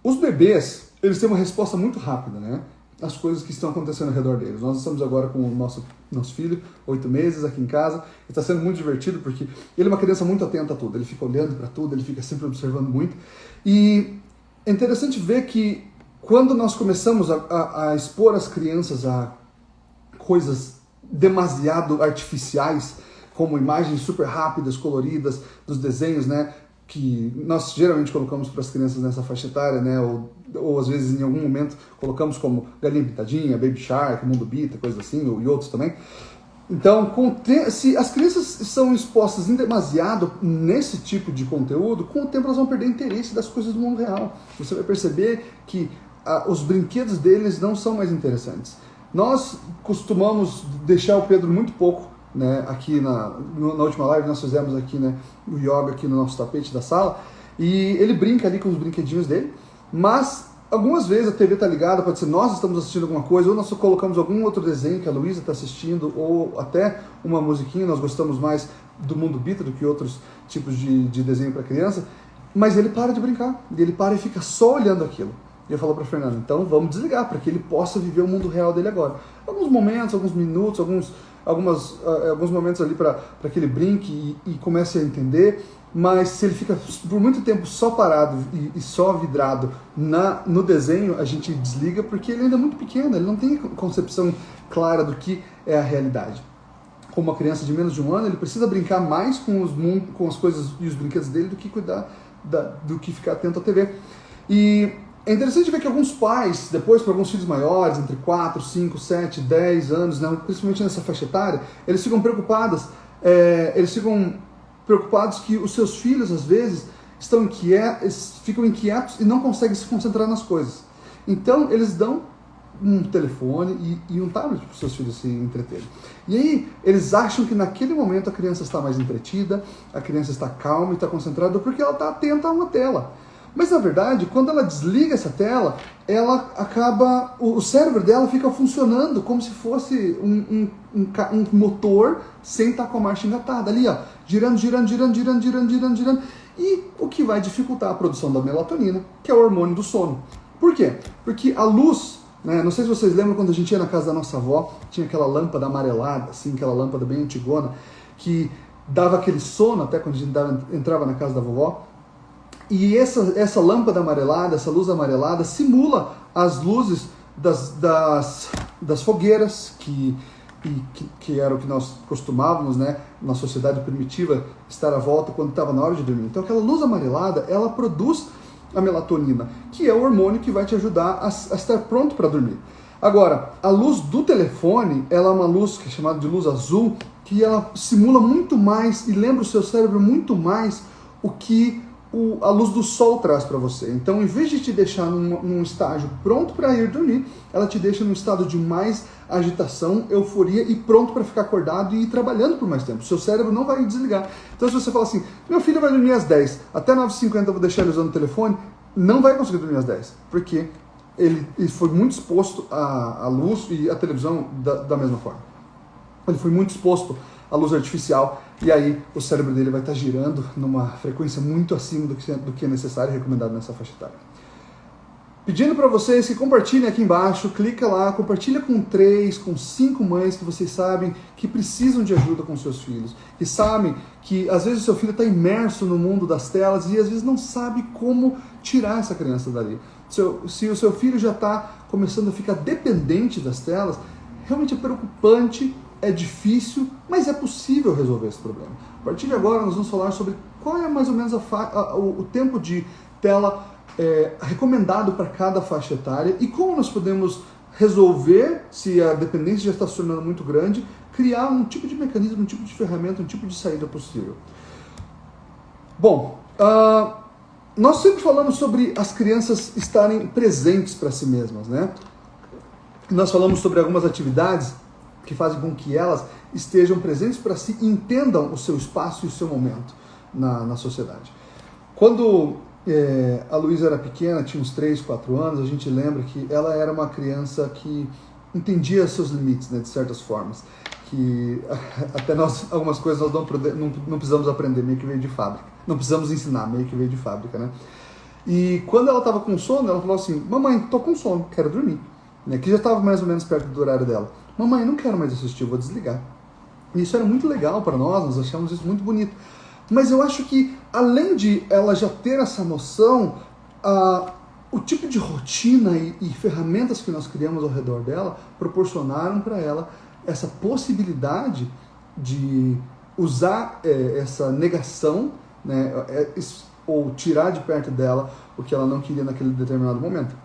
Os bebês, eles têm uma resposta muito rápida, né? As coisas que estão acontecendo ao redor deles. Nós estamos agora com o nosso filho, 8 meses, aqui em casa. Está sendo muito divertido porque ele é uma criança muito atenta a tudo. Ele fica olhando para tudo, ele fica sempre observando muito. E é interessante ver que quando nós começamos a expor as crianças a coisas demasiado artificiais, como imagens super rápidas, coloridas, dos desenhos, né? Que nós geralmente colocamos para as crianças nessa faixa etária, né? Ou às vezes em algum momento colocamos como Galinha Pintadinha, Baby Shark, Mundo Bita, coisa assim, e outros também. Então, se as crianças são expostas em demasiado nesse tipo de conteúdo, com o tempo elas vão perder interesse das coisas do mundo real. Você vai perceber que os brinquedos deles não são mais interessantes. Nós costumamos deixar o Pedro muito pouco, né, aqui na última live nós fizemos aqui, né, o yoga aqui no nosso tapete da sala, e ele brinca ali com os brinquedinhos dele, mas algumas vezes a TV tá ligada, pode ser nós estamos assistindo alguma coisa, ou nós colocamos algum outro desenho que a Luísa está assistindo, ou até uma musiquinha, nós gostamos mais do Mundo Bita do que outros tipos de desenho para criança, mas ele para de brincar, e ele para e fica só olhando aquilo. E eu falo para Fernanda, então vamos desligar, para que ele possa viver o mundo real dele agora. Alguns momentos, alguns minutos, alguns momentos ali para que ele brinque e comece a entender, mas se ele fica por muito tempo só parado e só vidrado no desenho, a gente desliga porque ele ainda é muito pequeno, ele não tem concepção clara do que é a realidade. Como uma criança de menos de 1 ano, ele precisa brincar mais com as coisas e os brinquedos dele do que cuidar do que ficar atento à TV. E é interessante ver que alguns pais, depois para alguns filhos maiores, entre 4, 5, 7, 10 anos, né, principalmente nessa faixa etária, eles ficam preocupados que os seus filhos, às vezes, ficam inquietos e não conseguem se concentrar nas coisas. Então, eles dão um telefone e um tablet para os seus filhos se entreterem. E aí, eles acham que naquele momento a criança está mais entretida, a criança está calma e está concentrada porque ela está atenta a uma tela. Mas, na verdade, quando ela desliga essa tela, o cérebro dela fica funcionando como se fosse um motor sem estar com a marcha engatada. Ali, ó, girando. E o que vai dificultar a produção da melatonina, que é o hormônio do sono. Por quê? Porque a luz, né, não sei se vocês lembram quando a gente ia na casa da nossa avó, tinha aquela lâmpada amarelada, assim, aquela lâmpada bem antigona, que dava aquele sono até quando a gente entrava na casa da vovó. E essa lâmpada amarelada, essa luz amarelada, simula as luzes das fogueiras, que era o que nós costumávamos, né, na sociedade primitiva, estar à volta quando estava na hora de dormir. Então aquela luz amarelada, ela produz a melatonina, que é o hormônio que vai te ajudar a estar pronto para dormir. Agora, a luz do telefone, ela é uma luz que é chamada de luz azul, que ela simula muito mais e lembra o seu cérebro muito mais o que a luz do sol traz para você. Então, em vez de te deixar num estágio pronto para ir dormir, ela te deixa num estado de mais agitação, euforia e pronto para ficar acordado e ir trabalhando por mais tempo. O seu cérebro não vai desligar. Então, se você fala assim, meu filho vai dormir às 10, até 9h50 eu vou deixar ele usando o telefone, não vai conseguir dormir às 10, porque ele foi muito exposto à luz e à televisão da mesma forma. Ele foi muito exposto à luz artificial, e aí o cérebro dele vai estar girando numa frequência muito acima do que é necessário e recomendado nessa faixa etária. Pedindo para vocês que compartilhem aqui embaixo, clica lá, compartilha com 3, com 5 mães que vocês sabem que precisam de ajuda com seus filhos, que sabem que às vezes o seu filho está imerso no mundo das telas e às vezes não sabe como tirar essa criança dali. Se o seu filho já está começando a ficar dependente das telas, realmente é preocupante, é difícil, mas é possível resolver esse problema. A partir de agora nós vamos falar sobre qual é mais ou menos o tempo de tela recomendado para cada faixa etária e como nós podemos resolver, se a dependência já está se tornando muito grande, criar um tipo de mecanismo, um tipo de ferramenta, um tipo de saída possível. Bom, nós sempre falamos sobre as crianças estarem presentes para si mesmas, né? Nós falamos sobre algumas atividades que fazem com que elas estejam presentes para si e entendam o seu espaço e o seu momento na sociedade. Quando a Luísa era pequena, tinha uns 3, 4 anos, a gente lembra que ela era uma criança que entendia seus limites, né, de certas formas. Que até nós, algumas coisas nós não precisamos aprender, meio que veio de fábrica. Não precisamos ensinar, meio que veio de fábrica, né? E quando ela estava com sono, ela falou assim, mamãe, tô com sono, quero dormir. Né? Que já estava mais ou menos perto do horário dela. Mamãe, não quero mais assistir, vou desligar. E isso era muito legal para nós achamos isso muito bonito. Mas eu acho que, além de ela já ter essa noção, o tipo de rotina e ferramentas que nós criamos ao redor dela proporcionaram para ela essa possibilidade de usar essa negação, né, ou tirar de perto dela o que ela não queria naquele determinado momento.